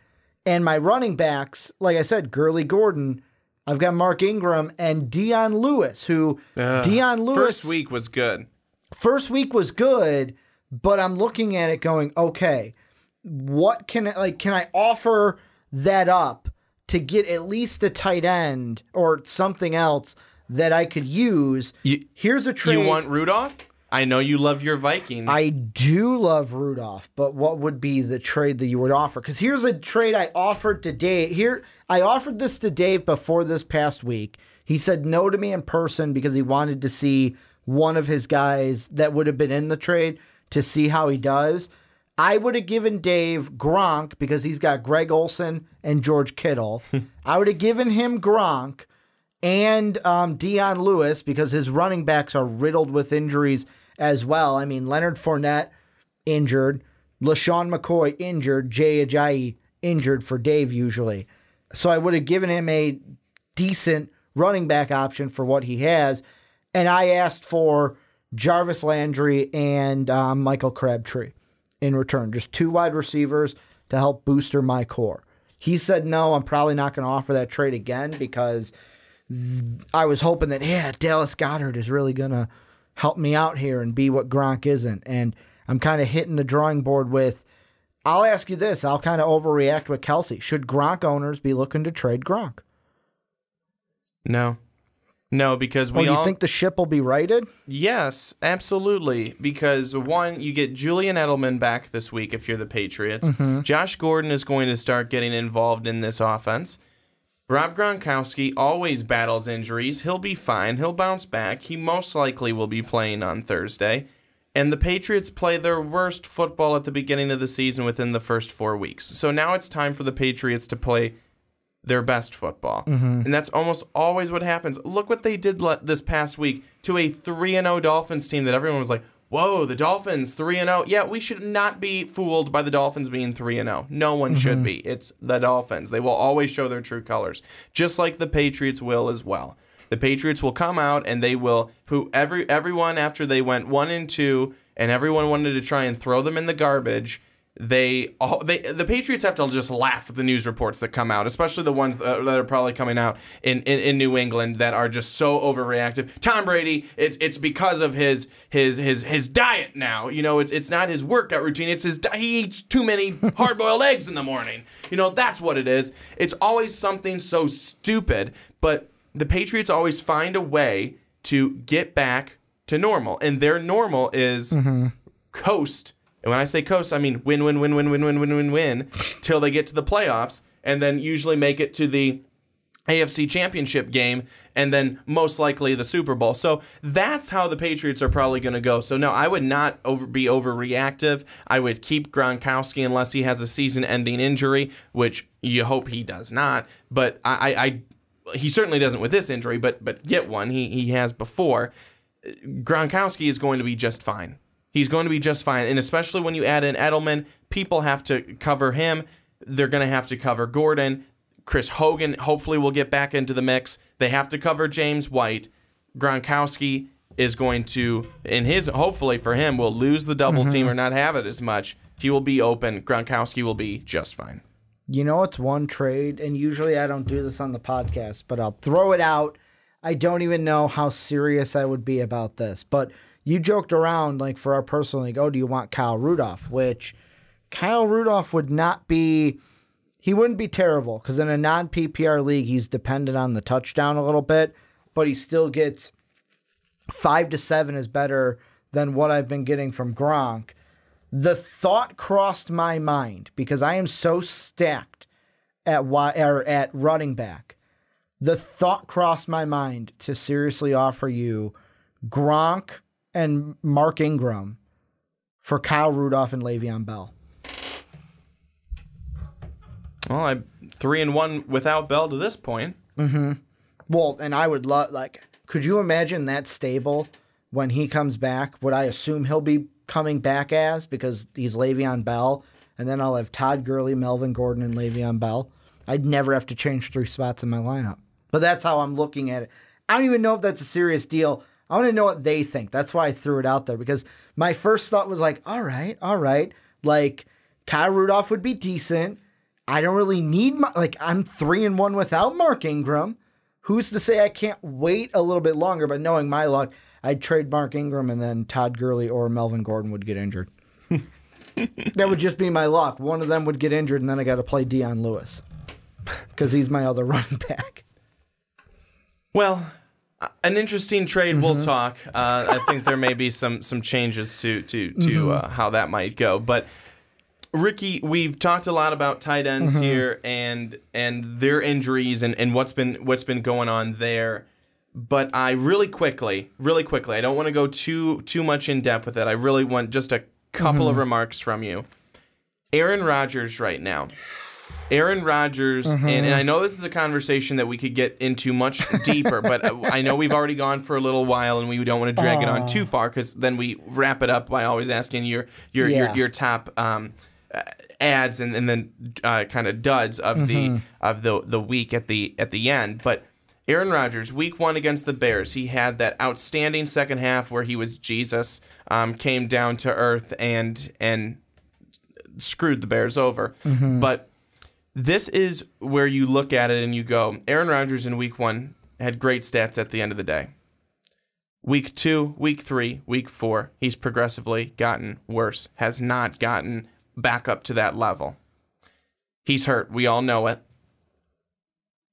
S3: And my running backs, like I said, Gurley, Gordon, I've got Mark Ingram and Dion Lewis,
S2: First week was good.
S3: First week was good, but I'm looking at it going, okay, what can I offer that up to get at least a tight end or something else that I could use? Here's a trade.
S2: You want Rudolph? I know you love your Vikings.
S3: I do love Rudolph, but what would be the trade that you would offer? Because here's a trade I offered to Dave. I offered this to Dave before this past week. He said no to me in person because he wanted to see one of his guys that would have been in the trade to see how he does. I would have given Dave Gronk because he's got Greg Olsen and George Kittle. I would have given him Gronk and Deion Lewis because his running backs are riddled with injuries as well. I mean, Leonard Fournette injured, LaShawn McCoy injured, Jay Ajayi injured for Dave usually. So I would have given him a decent running back option for what he has. And I asked for Jarvis Landry and Michael Crabtree in return. Just 2 wide receivers to help booster my core. He said, no, I'm probably not going to offer that trade again because I was hoping that, Dallas Goedert is really going to help me out here and be what Gronk isn't. And I'm kind of hitting the drawing board with, I'll ask you this, I'll kind of overreact with Kelsey. Should Gronk owners be looking to trade Gronk?
S2: No, because
S3: do you think the ship will be righted?
S2: Yes, absolutely. Because one, you get Julian Edelman back this week if you're the Patriots. Mm-hmm. Josh Gordon is going to start getting involved in this offense. Rob Gronkowski always battles injuries. He'll be fine. He'll bounce back. He most likely will be playing on Thursday. And the Patriots play their worst football at the beginning of the season within the first 4 weeks. So now it's time for the Patriots to play their best football. Mm-hmm. And that's almost always what happens. Look what they did this past week to a 3-0 Dolphins team that everyone was like, whoa, the Dolphins 3-0. Yeah, we should not be fooled by the Dolphins being 3-0. No one should be. It's the Dolphins. They will always show their true colors, just like the Patriots will as well. The Patriots will come out and they will, everyone after they went 1-2 and everyone wanted to try and throw them in the garbage, the Patriots have to just laugh at the news reports that come out, especially the ones that are probably coming out in New England that are just so overreactive. Tom Brady, it's because of his diet now. You know, it's not his workout routine. It's he eats too many hard-boiled eggs in the morning. You know, that's what it is. It's always something so stupid, but the Patriots always find a way to get back to normal, and their normal is coast. And when I say coast, I mean win, till they get to the playoffs, and then usually make it to the AFC Championship game, and then most likely the Super Bowl. So that's how the Patriots are probably going to go. So no, I would not be overreactive. I would keep Gronkowski unless he has a season-ending injury, which you hope he does not. But he certainly doesn't with this injury, but get one. He has before. Gronkowski is going to be just fine. He's going to be just fine, and especially when you add in Edelman, people have to cover him. They're going to have to cover Gordon. Chris Hogan hopefully will get back into the mix. They have to cover James White. Gronkowski is going to, hopefully for him, will lose the double team or not have it as much. He will be open. Gronkowski will be just fine.
S3: You know, it's one trade, and usually I don't do this on the podcast, but I'll throw it out. I don't even know how serious I would be about this, but you joked around, like, for our personal league, do you want Kyle Rudolph? Which Kyle Rudolph wouldn't be terrible, because in a non-PPR league, he's dependent on the touchdown a little bit, but he still gets 5 to 7 is better than what I've been getting from Gronk. The thought crossed my mind, because I am so stacked at running back. The thought crossed my mind to seriously offer you Gronk and Mark Ingram for Kyle Rudolph and Le'Veon Bell.
S2: Well, I'm 3-1 without Bell to this point.
S3: Mm-hmm. Well, and I would love, could you imagine that stable when he comes back? What I assume he'll be coming back as, because he's Le'Veon Bell, and then I'll have Todd Gurley, Melvin Gordon, and Le'Veon Bell. I'd never have to change 3 spots in my lineup. But that's how I'm looking at it. I don't even know if that's a serious deal. I want to know what they think. That's why I threw it out there, because my first thought was like, all right. Like, Kyle Rudolph would be decent. I don't really need I'm 3-1 without Mark Ingram. Who's to say I can't wait a little bit longer? But knowing my luck, I'd trade Mark Ingram and then Todd Gurley or Melvin Gordon would get injured. That would just be my luck. One of them would get injured, and then I got to play Deion Lewis because he's my other running back.
S2: Well, An interesting trade. We'll talk. I think there may be some changes to how that might go. But Ricky, we've talked a lot about tight ends here and their injuries and what's been going on there. But I really quickly, I don't want to go too much in depth with it. I really want just a couple of remarks from you. Aaron Rodgers right now. Aaron Rodgers, and I know this is a conversation that we could get into much deeper, but I know we've already gone for a little while, and we don't want to drag it on too far because then we wrap it up by always asking your top ads and then kind of duds of the week at the end. But Aaron Rodgers, week 1 against the Bears, he had that outstanding second half where he was Jesus, came down to earth and screwed the Bears over. But this is where you look at it and you go, Aaron Rodgers in week 1 had great stats at the end of the day. Week 2, week 3, week 4, he's progressively gotten worse, has not gotten back up to that level. He's hurt. We all know it.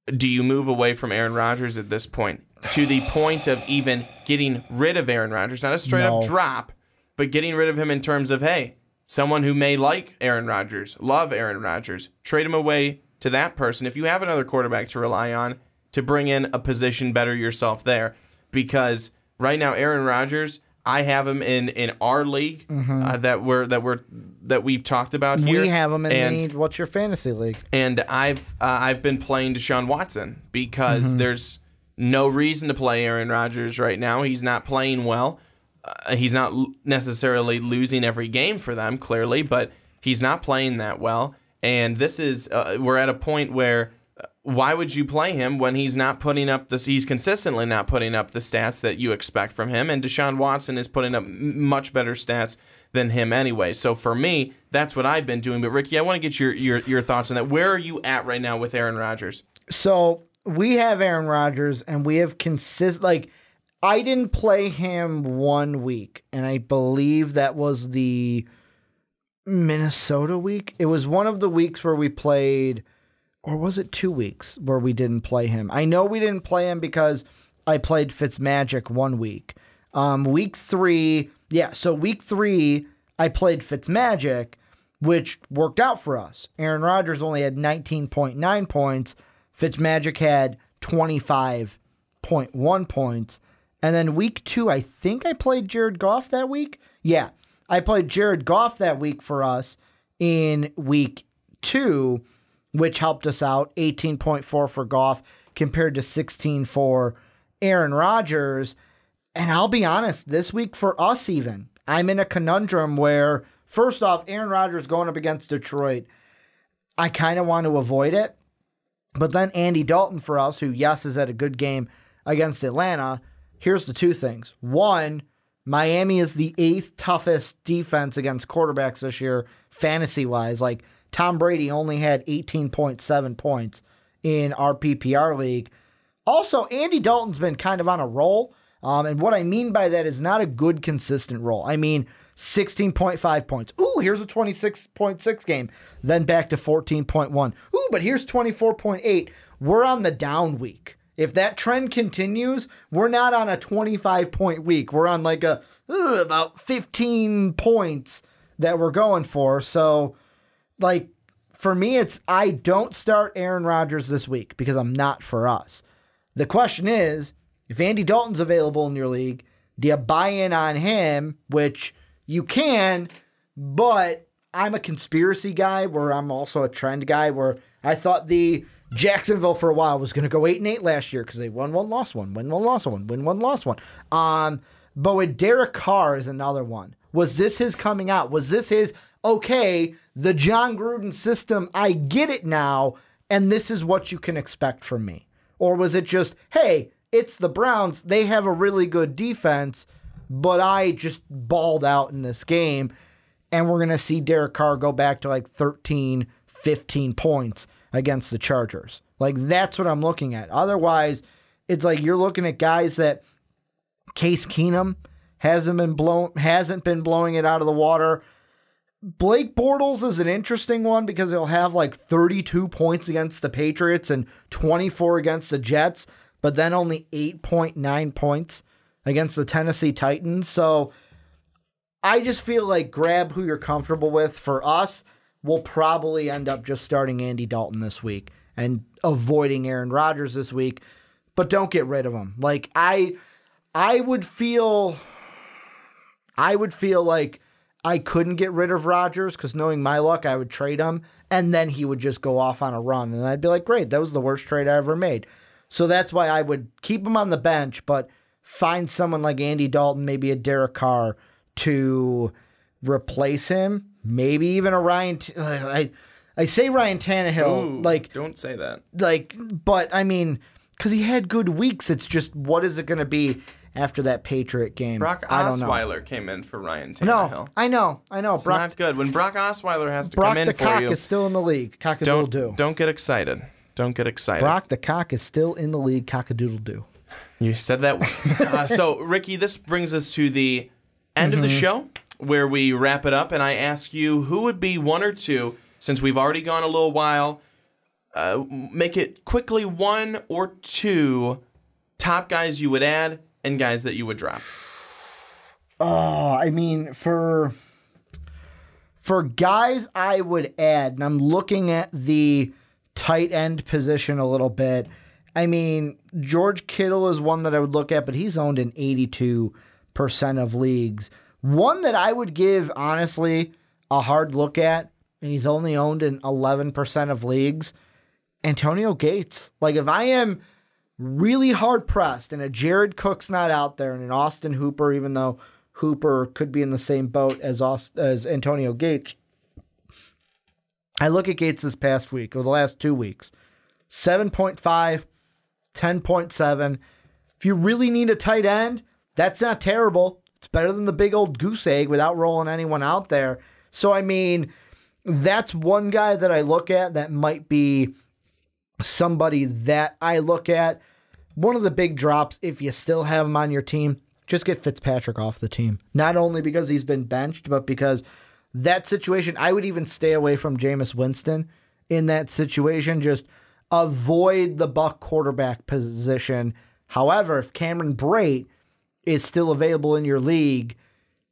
S2: Do you move away from Aaron Rodgers at this point? To the point of even getting rid of Aaron Rodgers, not a straight-up drop, but getting rid of him in terms of, hey, someone who may like Aaron Rodgers, love Aaron Rodgers, trade him away to that person if you have another quarterback to rely on to bring in a position better yourself there. Because right now, Aaron Rodgers, I have him in our league that we've talked about here.
S3: We have him in what's your fantasy league?
S2: And I've been playing Deshaun Watson because there's no reason to play Aaron Rodgers right now. He's not playing well. He's not necessarily losing every game for them, clearly, but he's not playing that well. And this is we're at a point where why would you play him when he's not putting up this? He's consistently not putting up the stats that you expect from him, and Deshaun Watson is putting up much better stats than him anyway. So for me, that's what I've been doing. But Ricky, I want to get your thoughts on that. Where are you at right now with Aaron Rodgers?
S3: So we have Aaron Rodgers, and we have I didn't play him 1 week, and I believe that was the Minnesota week. It was one of the weeks where we played, or was it 2 weeks where we didn't play him? I know we didn't play him because I played Fitzmagic 1 week. Week 3, so week 3, I played Fitzmagic, which worked out for us. Aaron Rodgers only had 19.9 points. Fitzmagic had 25.1 points. And then week 2, I think I played Jared Goff that week. Yeah, I played Jared Goff that week for us in week 2, which helped us out. 18.4 for Goff compared to 16 for Aaron Rodgers. And I'll be honest, this week for us even, I'm in a conundrum where, first off, Aaron Rodgers going up against Detroit, I kind of want to avoid it. But then Andy Dalton for us, who, yes, is at a good game against Atlanta. Here's the 2 things. 1, Miami is the 8th toughest defense against quarterbacks this year, fantasy-wise. Like, Tom Brady only had 18.7 points in our PPR league. Also, Andy Dalton's been kind of on a roll. And what I mean by that is not a good, consistent roll. I mean, 16.5 points. Ooh, here's a 26.6 game. Then back to 14.1. Ooh, but here's 24.8. We're on the down week. If that trend continues, we're not on a 25-point week. We're on like about 15 points that we're going for. So, like, for me, it's I don't start Aaron Rodgers this week because I'm not for us. The question is, if Andy Dalton's available in your league, do you buy in on him, which you can, but I'm a conspiracy guy where I'm also a trend guy where I thought the Jacksonville for a while was going to go 8-8 last year because they won 1, lost 1, win 1, lost 1, win 1, lost 1. But with Derek Carr is another one. Was this his coming out? Was this his, okay, the John Gruden system, I get it now, and this is what you can expect from me? Or was it just, hey, it's the Browns, they have a really good defense, but I just balled out in this game, and we're going to see Derek Carr go back to like 13, 15 points against the Chargers. Like, that's what I'm looking at. Otherwise, it's like you're looking at guys that Case Keenum hasn't been blowing it out of the water. Blake Bortles is an interesting one because he'll have like 32 points against the Patriots and 24 against the Jets. but then only 8.9 points against the Tennessee Titans. So I just feel like grab who you're comfortable with. For us, we'll probably end up just starting Andy Dalton this week and avoiding Aaron Rodgers this week, but don't get rid of him. Like I would feel like I couldn't get rid of Rodgers because knowing my luck, I would trade him and then he would just go off on a run. And I'd be like, great, that was the worst trade I ever made. So that's why I would keep him on the bench, but find someone like Andy Dalton, maybe a Derek Carr to replace him. Maybe even a Ryan. I say Ryan Tannehill.
S2: Ooh, don't say that.
S3: But I mean, because he had good weeks. It's just, what is it going to be after that Patriot game?
S2: Brock Osweiler came in for Ryan Tannehill.
S3: No, I know.
S2: It's not good. When Brock Osweiler has to
S3: Brock
S2: come in
S3: the
S2: for
S3: Cock
S2: you,
S3: is still in the league. Cock-a-doodle-doo.
S2: Don't get excited. Don't get excited.
S3: Brock the Cock is still in the league. Cock-a-doodle-doo.
S2: You said that once. So, Ricky, this brings us to the end of the show where we wrap it up, and I ask you who would be one or two, since we've already gone a little while, make it quickly one or two top guys you would add and guys that you would drop.
S3: I mean, for guys I would add, and I'm looking at the tight end position a little bit. I mean, George Kittle is one that I would look at, but he's owned in 82% of leagues. One that I would give, honestly, a hard look at, and he's only owned in 11% of leagues, Antonio Gates. Like, if I am really hard-pressed and a Jared Cook's not out there and an Austin Hooper, even though Hooper could be in the same boat as Antonio Gates, I look at Gates this past week, or the last 2 weeks, 7.5, 10.7. If you really need a tight end, that's not terrible. It's better than the big old goose egg without rolling anyone out there. So, I mean, that's one guy that I look at that might be somebody that I look at. One of the big drops, if you still have him on your team, just get Fitzpatrick off the team. Not only because he's been benched, but because that situation, I would even stay away from Jameis Winston in that situation. Just avoid the Buck quarterback position. However, if Cameron Brate is still available in your league,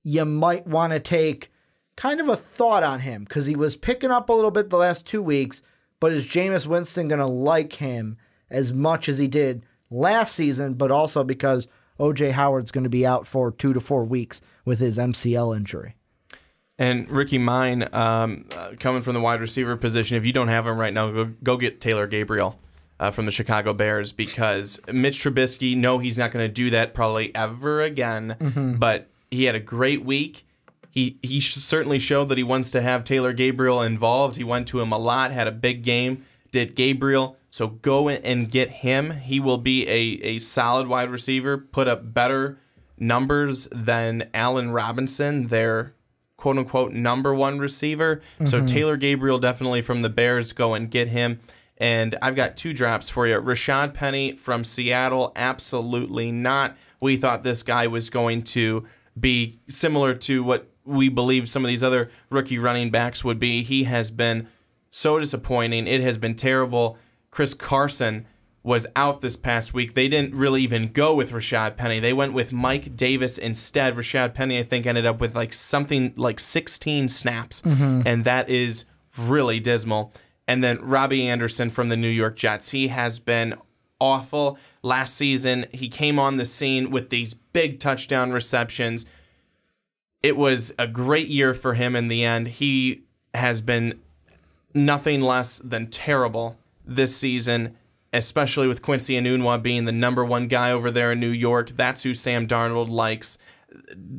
S3: you might want to take kind of a thought on him because he was picking up a little bit the last 2 weeks, but is Jameis Winston going to like him as much as he did last season, but also because O.J. Howard's going to be out for 2 to 4 weeks with his MCL injury.
S2: And Ricky, mine, coming from the wide receiver position, if you don't have him right now, go get Taylor Gabriel from the Chicago Bears, because Mitch Trubisky, no, he's not going to do that probably ever again, but he had a great week. He certainly showed that he wants to have Taylor Gabriel involved. He went to him a lot, had a big game, did Gabriel. So go in and get him. He will be a solid wide receiver, put up better numbers than Allen Robinson, their quote-unquote number one receiver. So Taylor Gabriel definitely from the Bears, go and get him. And I've got two drops for you. Rashad Penny from Seattle, absolutely not. We thought this guy was going to be similar to what we believe some of these other rookie running backs would be. He has been so disappointing. It has been terrible. Chris Carson was out this past week. They didn't really even go with Rashad Penny. They went with Mike Davis instead. Rashad Penny, I think, ended up with something like 16 snaps, and that is really dismal. And then Robbie Anderson from the New York Jets. He has been awful. Last season, he came on the scene with these big touchdown receptions. It was a great year for him in the end. He has been nothing less than terrible this season, especially with Quincy Enunwa being the number one guy over there in New York. That's who Sam Darnold likes.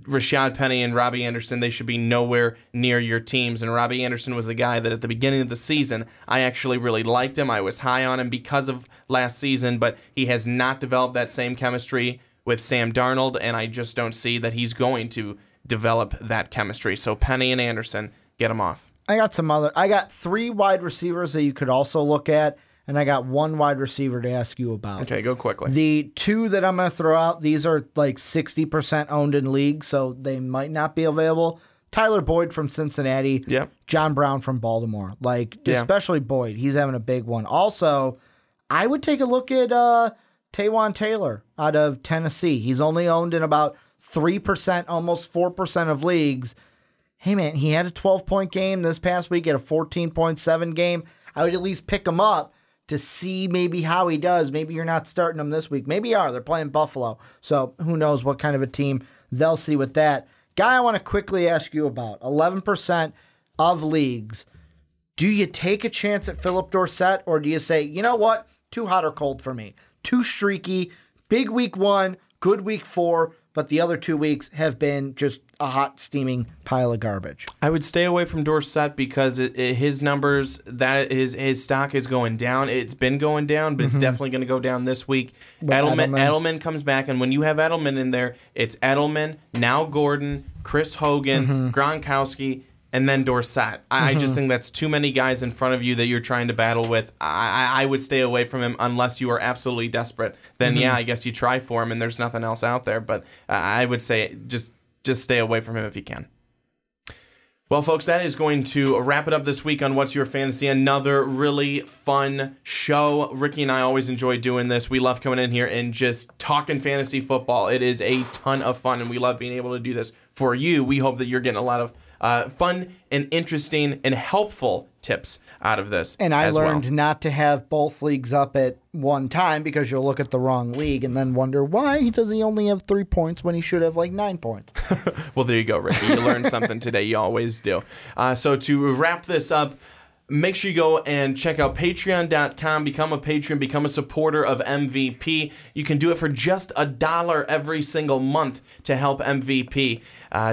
S2: Rashad Penny and Robbie Anderson, they should be nowhere near your teams. And Robbie Anderson was a guy that at the beginning of the season, I actually really liked him. I was high on him because of last season, but he has not developed that same chemistry with Sam Darnold, and I just don't see that he's going to develop that chemistry. So Penny and Anderson, get them off.
S3: I got 3 wide receivers that you could also look at, and I got 1 wide receiver to ask you about.
S2: Okay, go quickly.
S3: The 2 that I'm going to throw out, these are like 60% owned in leagues, so they might not be available. Tyler Boyd from Cincinnati.
S2: Yep.
S3: John Brown from Baltimore. Especially Boyd. He's having a big one. Also, I would take a look at Taywan Taylor out of Tennessee. He's only owned in about 3%, almost 4% of leagues. Hey, man, he had a 12-point game this past week, had a 14.7 game. I would at least pick him up to see maybe how he does. Maybe you're not starting him this week. Maybe you are. They're playing Buffalo. So who knows what kind of a team they'll see with that. Guy I want to quickly ask you about, 11% of leagues. Do you take a chance at Philip Dorsett, or do you say, you know what, too hot or cold for me? Too streaky, big week 1, good week 4, but the other 2 weeks have been just a hot, steaming pile of garbage.
S2: I would stay away from Dorsett because his numbers, his stock is going down. It's been going down, but it's definitely going to go down this week. Edelman comes back, and when you have Edelman in there, it's Edelman, now Gordon, Chris Hogan, Gronkowski, and then Dorsett. I just think that's too many guys in front of you that you're trying to battle with. I would stay away from him unless you are absolutely desperate. Then, yeah, I guess you try for him and there's nothing else out there. But I would say just stay away from him if you can. Well, folks, that is going to wrap it up this week on What's Your Fantasy. Another really fun show. Ricky and I always enjoy doing this. We love coming in here and just talking fantasy football. It is a ton of fun, and we love being able to do this for you. We hope that you're getting a lot of fun and interesting and helpful tips out of this.
S3: And I learned not to have both leagues up at one time, because you'll look at the wrong league and then wonder, why does he only have 3 points when he should have like 9 points?
S2: Well, there you go, Ricky. You learned something today. You always do. So to wrap this up, make sure you go and check out patreon.com, become a patron, become a supporter of MVP. You can do it for just $1 every single month to help MVP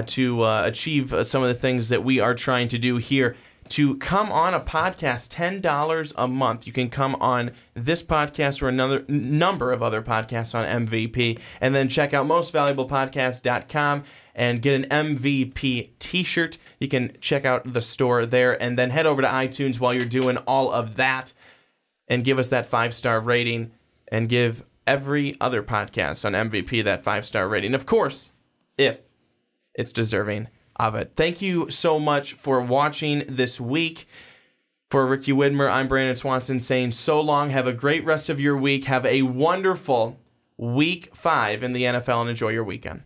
S2: to achieve some of the things that we are trying to do here. To come on a podcast, $10 a month. You can come on this podcast or another number of other podcasts on MVP, and then check out mostvaluablepodcast.com and get an MVP t-shirt. You can check out the store there, and then head over to iTunes while you're doing all of that and give us that 5-star rating, and give every other podcast on MVP that 5-star rating. Of course, if it's deserving of it. Thank you so much for watching this week. For Ricky Widmer, I'm Brandon Swanson saying so long. Have a great rest of your week. Have a wonderful week 5 in the NFL, and enjoy your weekend.